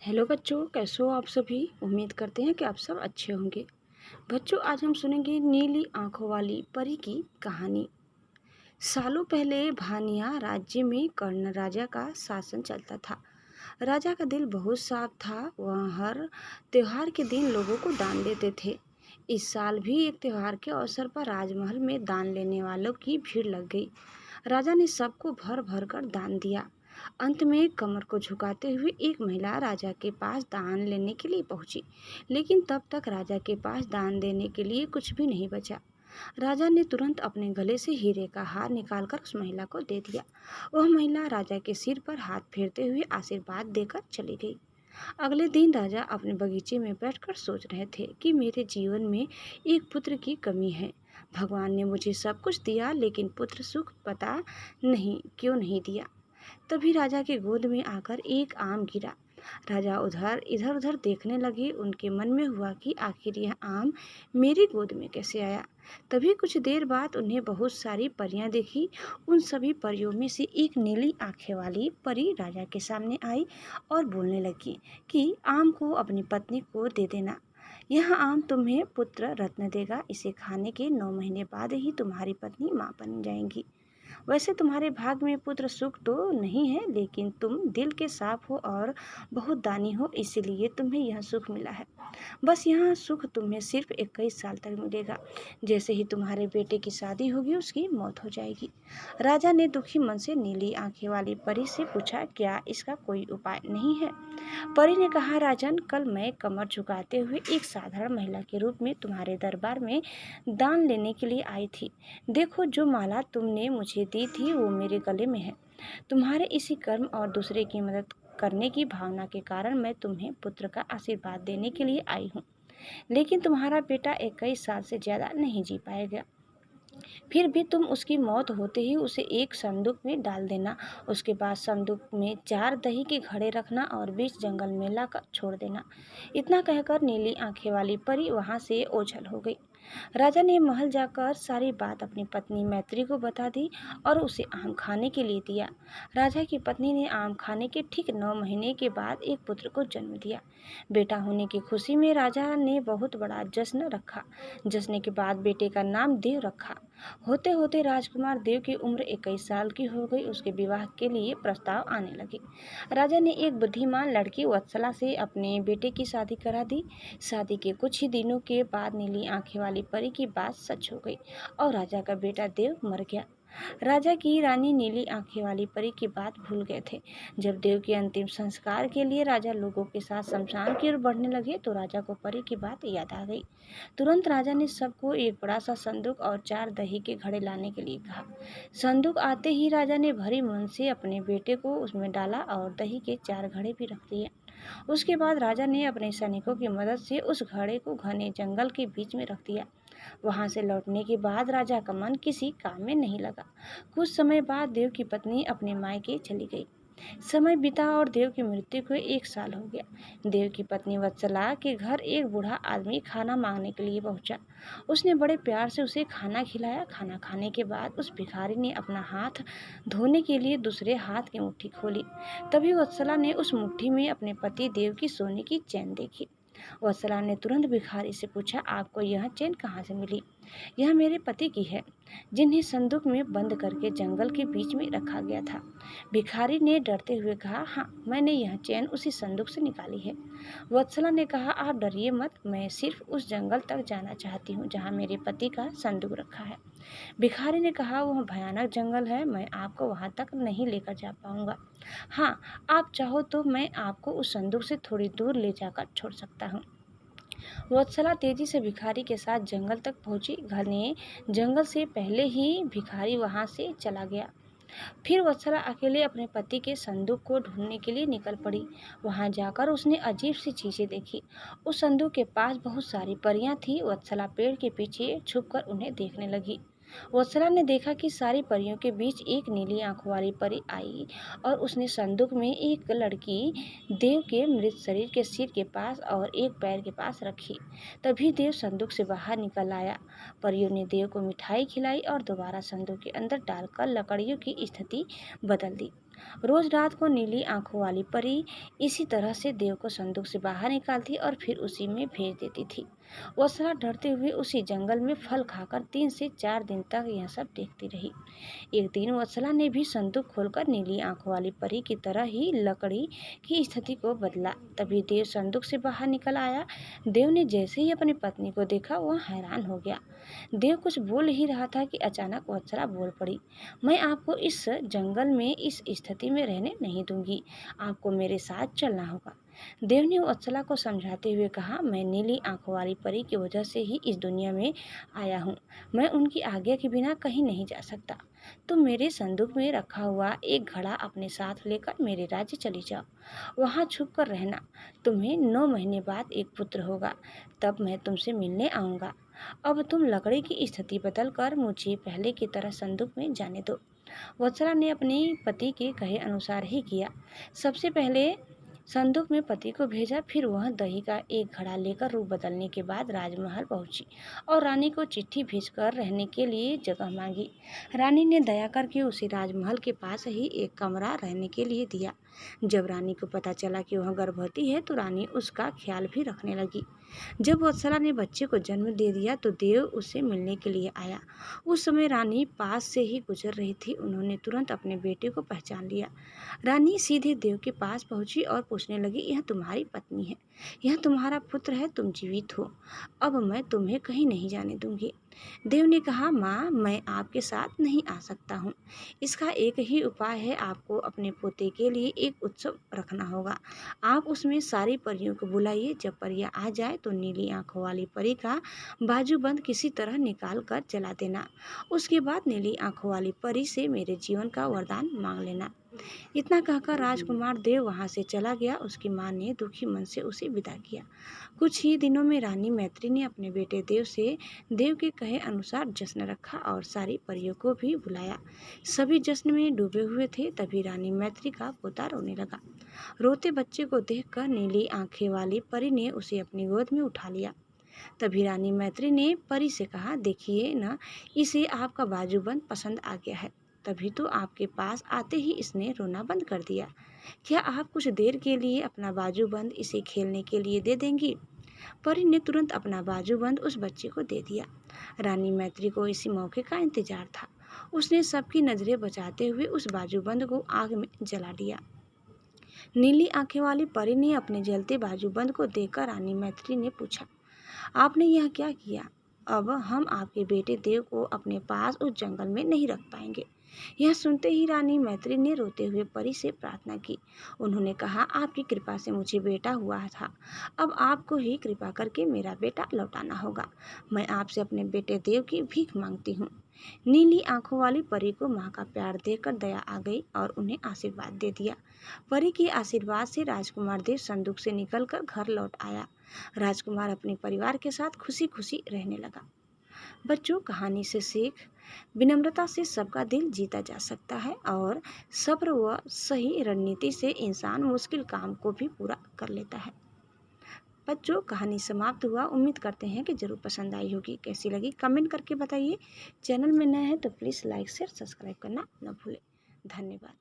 Hello बच्चों, कैसे हो आप सभी। उम्मीद करते हैं कि आप सब अच्छे होंगे। बच्चों, आज हम सुनेंगे नीली आंखों वाली परी की कहानी। सालों पहले भानिया राज्य में कर्ण राजा का शासन चलता था। राजा का दिल बहुत साफ था। वह हर त्योहार के दिन लोगों को दान देते थे। इस साल भी एक त्योहार के अवसर पर राजमहल में दान लेने वालों की भीड़ लग गई। राजा ने सबको भर भर कर दान दिया। अंत में कमर को झुकाते हुए एक महिला राजा के पास दान लेने के लिए पहुंची, लेकिन तब तक राजा के पास दान देने के लिए कुछ भी नहीं बचा। राजा ने तुरंत अपने गले से हीरे का हार निकालकर उस महिला को दे दिया। वह महिला राजा के सिर पर हाथ फेरते हुए आशीर्वाद देकर चली गई। अगले दिन राजा अपने बगीचे में बैठकर सोच रहे थे कि मेरे जीवन में एक पुत्र की कमी है। भगवान ने मुझे सब कुछ दिया, लेकिन पुत्र सुख पता नहीं क्यों नहीं दिया। तभी राजा के गोद में आकर एक आम गिरा। राजा उधर इधर उधर देखने लगे। उनके मन में हुआ कि आखिर यह आम मेरी गोद में कैसे आया। तभी कुछ देर बाद उन्हें बहुत सारी परियां दिखी। उन सभी परियों में से एक नीली आंखें वाली परी राजा के सामने आई और बोलने लगी कि आम को अपनी पत्नी को दे देना। यह आम तुम्हें पुत्र रत्न देगा। इसे खाने के 9 महीने बाद ही तुम्हारी पत्नी माँ बन जाएंगी। वैसे तुम्हारे भाग में पुत्र सुख तो नहीं है, लेकिन तुम दिल के साफ हो और बहुत दानी हो, इसीलिए तुम्हें यह सुख मिला है। बस यह सुख तुम्हें सिर्फ 21 साल तक मिलेगा। जैसे ही तुम्हारे बेटे की शादी होगी, उसकी मौत हो जाएगी। राजा ने दुखी मन से नीली आंखें वाली परी से पूछा, क्या इसका कोई उपाय नहीं है। परी ने कहा, राजन, कल मैं कमर झुकाते हुए एक साधारण महिला के रूप में तुम्हारे दरबार में दान लेने के लिए आई थी। देखो, जो माला तुमने मुझे दी थी वो मेरे गले में है। तुम्हारे इसी कर्म और दूसरे की मदद करने की भावना के कारण मैं तुम्हें पुत्र का आशीर्वाद देने के लिए आई हूँ। लेकिन तुम्हारा बेटा 21 साल से ज्यादा नहीं जी पाएगा। फिर भी तुम उसकी मौत होते ही उसे एक संदूक में डाल देना। उसके बाद संदूक में 4 दही के घड़े रखना और बीच जंगल में लाकर छोड़ देना। इतना कहकर नीली आंखें वाली परी वहां से ओझल हो गई। राजा ने महल जाकर सारी बात अपनी पत्नी मैत्री को बता दी और उसे आम खाने के लिए दिया। राजा की पत्नी ने आम खाने के ठीक 9 महीने के बाद एक पुत्र को जन्म दिया। बेटा होने की खुशी में राजा ने बहुत बड़ा जश्न रखा। जश्न के बाद बेटे का नाम देव रखा। होते होते राजकुमार देव की उम्र 21 साल की हो गई। उसके विवाह के लिए प्रस्ताव आने लगे। राजा ने एक बुद्धिमान लड़की वत्सला से अपने बेटे की शादी करा दी। शादी के कुछ ही दिनों के बाद नीली आंखें वाली परी की बात सच हो गई और राजा का बेटा देव मर गया। राजा की रानी नीली आंखें वाली परी की बात भूल गए थे। जब देव के अंतिम संस्कार के लिए राजा लोगों के साथ शमशान की ओर बढ़ने लगे तो राजा को परी की बात याद आ गई। तुरंत राजा ने सबको एक बड़ा सा संदूक और 4 दही के घड़े लाने के लिए कहा। संदूक आते ही राजा ने भरी मन से अपने बेटे को उसमें डाला और दही के 4 घड़े भी रख दिए। उसके बाद राजा ने अपने सैनिकों की मदद से उस घड़े को घने जंगल के बीच में रख दिया। वहां से लौटने के बाद राजा का मन किसी काम में नहीं लगा। कुछ समय बाद देव की पत्नी अपने मायके चली गई। समय बीता और देव की मृत्यु को 1 साल हो गया। देव की पत्नी वत्सला के घर एक बूढ़ा आदमी खाना मांगने के लिए पहुंचा। उसने बड़े प्यार से उसे खाना खिलाया। खाना खाने के बाद उस भिखारी ने अपना हाथ धोने के लिए दूसरे हाथ की मुट्ठी खोली। तभी वत्सला ने उस मुट्ठी में अपने पति देव की सोने की चैन देखी। वत्सला ने तुरंत भिखारी से पूछा, आपको यह चैन कहाँ से मिली। यह मेरे पति की है, जिन्हें संदूक में बंद करके जंगल के बीच में रखा गया था। भिखारी ने डरते हुए कहा, हाँ, मैंने यह चैन उसी संदूक से निकाली है। वत्सला ने कहा, आप डरिए मत, मैं सिर्फ उस जंगल तक जाना चाहती हूँ जहाँ मेरे पति का संदूक रखा है। भिखारी ने कहा, वह भयानक जंगल है, मैं आपको वहाँ तक नहीं लेकर जा पाऊंगा। हाँ, आप चाहो तो मैं आपको उस संदूक से थोड़ी दूर ले जाकर छोड़ सकता हूँ। वत्सला तेजी से भिखारी के साथ जंगल तक पहुंची। घने जंगल से पहले ही भिखारी वहां से चला गया। फिर वत्सला अकेले अपने पति के संदूक को ढूंढने के लिए निकल पड़ी। वहां जाकर उसने अजीब सी चीजें देखी। उस संदूक के पास बहुत सारी परियां थी। वत्सला पेड़ के पीछे छुपकर उन्हें देखने लगी। वत्सला ने देखा कि सारी परियों के बीच एक नीली आंखों वाली परी आई और उसने संदूक में एक लड़की देव के मृत शरीर के सिर के पास और एक पैर के पास रखी। तभी देव संदूक से बाहर निकल आया। परियों ने देव को मिठाई खिलाई और दोबारा संदूक के अंदर डालकर लकड़ियों की स्थिति बदल दी। रोज रात को नीली आंखों वाली परी इसी तरह से देव को संदूक से बाहर निकालती और फिर उसी में भेज देती थी। वत्सला डरते हुए उसी जंगल में फल खाकर 3 से 4 दिन तक यह सब देखती रही। एक दिन वत्सला ने भी संदूक खोलकर नीली आंखों वाली परी की तरह ही लकड़ी की स्थिति को बदला। तभी देव संदूक से बाहर निकल आया। देव ने जैसे ही अपनी पत्नी को देखा वह हैरान हो गया। देव कुछ बोल ही रहा था कि अचानक वत्सला बोल पड़ी, मैं आपको इस जंगल में इस स्थिति में रहने नहीं दूंगी, आपको मेरे साथ चलना होगा। देव ने वत्सला को समझाते हुए कहा, मैं नीली आंखों वाली परी की वजह से ही इस दुनिया में आया हूँ, मैं उनकी आज्ञा के बिना कहीं नहीं जा सकता। तुम मेरे संदूक में रखा हुआ एक घड़ा अपने साथ लेकर मेरे राज्य चली जाओ, वहाँ छुप कर रहना। तुम्हें 9 महीने बाद एक पुत्र होगा, तब मैं तुमसे मिलने आऊँगा। अब तुम लकड़ी की स्थिति बदल कर मुझे पहले की तरह संदूक में जाने दो। वत्सला ने अपने पति के कहे अनुसार ही किया। सबसे पहले संदूक में पति को भेजा, फिर वह दही का एक घड़ा लेकर रूप बदलने के बाद राजमहल पहुंची और रानी को चिट्ठी भेजकर रहने के लिए जगह मांगी। रानी ने दया करके उसे राजमहल के पास ही एक कमरा रहने के लिए दिया। जब रानी को पता चला कि वह गर्भवती है तो रानी उसका ख्याल भी रखने लगी। जब वत्सला ने बच्चे को जन्म दे दिया तो देव उससे मिलने के लिए आया। उस समय रानी पास से ही गुजर रही थी। उन्होंने तुरंत अपने बेटे को पहचान लिया। रानी सीधे देव के पास पहुंची और पूछने लगी, यह तुम्हारी पत्नी है, यह तुम्हारा पुत्र है, तुम जीवित हो, अब मैं तुम्हें कहीं नहीं जाने दूंगी। देव ने कहा, माँ, मैं आपके साथ नहीं आ सकता हूँ। इसका एक ही उपाय है, आपको अपने पोते के लिए एक उत्सव रखना होगा। आप उसमें सारी परियों को बुलाइए। जब परियां आ जाए तो नीली आंखों वाली परी का बाजूबंद किसी तरह निकाल कर जला देना। उसके बाद नीली आंखों वाली परी से मेरे जीवन का वरदान मांग लेना। इतना कहकर राजकुमार देव वहां से चला गया। उसकी मां ने दुखी मन से उसे विदा किया। कुछ ही दिनों में रानी मैत्री ने अपने बेटे देव से देव के कहे अनुसार जश्न रखा और सारी परियों को भी बुलाया। सभी जश्न में डूबे हुए थे। तभी रानी मैत्री का पोता रोने लगा। रोते बच्चे को देखकर नीली आंखें वाली परी ने उसे अपनी गोद में उठा लिया। तभी रानी मैत्री ने परी से कहा, देखिए न, इसे आपका बाजूबंद पसंद आ गया है, तभी तो आपके पास आते ही इसने रोना बंद कर दिया। क्या आप कुछ देर के लिए अपना बाजूबंद इसे खेलने के लिए दे देंगी? परी ने तुरंत अपना बाजूबंद उस बच्चे को दे दिया। रानी मैत्री को इसी मौके का इंतजार था। उसने सबकी नजरें बचाते हुए उस बाजूबंद को आग में जला दिया। नीली आंखें वाली परी ने अपने जलते बाजूबंद को देखकर रानी मैत्री ने पूछा, आपने यह क्या किया? अब हम आपके बेटे देव को अपने पास उस जंगल में नहीं रख पाएंगे। यह सुनते ही रानी मैत्री ने रोते हुए परी से प्रार्थना की। उन्होंने कहा, आपकी कृपा से मुझे बेटा हुआ था, अब आपको ही कृपा करके मेरा बेटा लौटाना होगा। मैं आपसे अपने बेटे देव की भीख मांगती हूँ। नीली आंखों वाली परी को माँ का प्यार देखकर दया आ गई और उन्हें आशीर्वाद दे दिया। परी के आशीर्वाद से राजकुमार देव संदूक से निकलकर घर लौट आया। राजकुमार अपने परिवार के साथ खुशी खुशी रहने लगा। बच्चों, कहानी से सीख, विनम्रता से सबका दिल जीता जा सकता है और सब्र व सही रणनीति से इंसान मुश्किल काम को भी पूरा कर लेता है। बच्चों, कहानी समाप्त हुआ। उम्मीद करते हैं कि ज़रूर पसंद आई होगी। कैसी लगी कमेंट करके बताइए। चैनल में नए हैं तो प्लीज़ लाइक शेयर सब्सक्राइब करना न भूलें। धन्यवाद।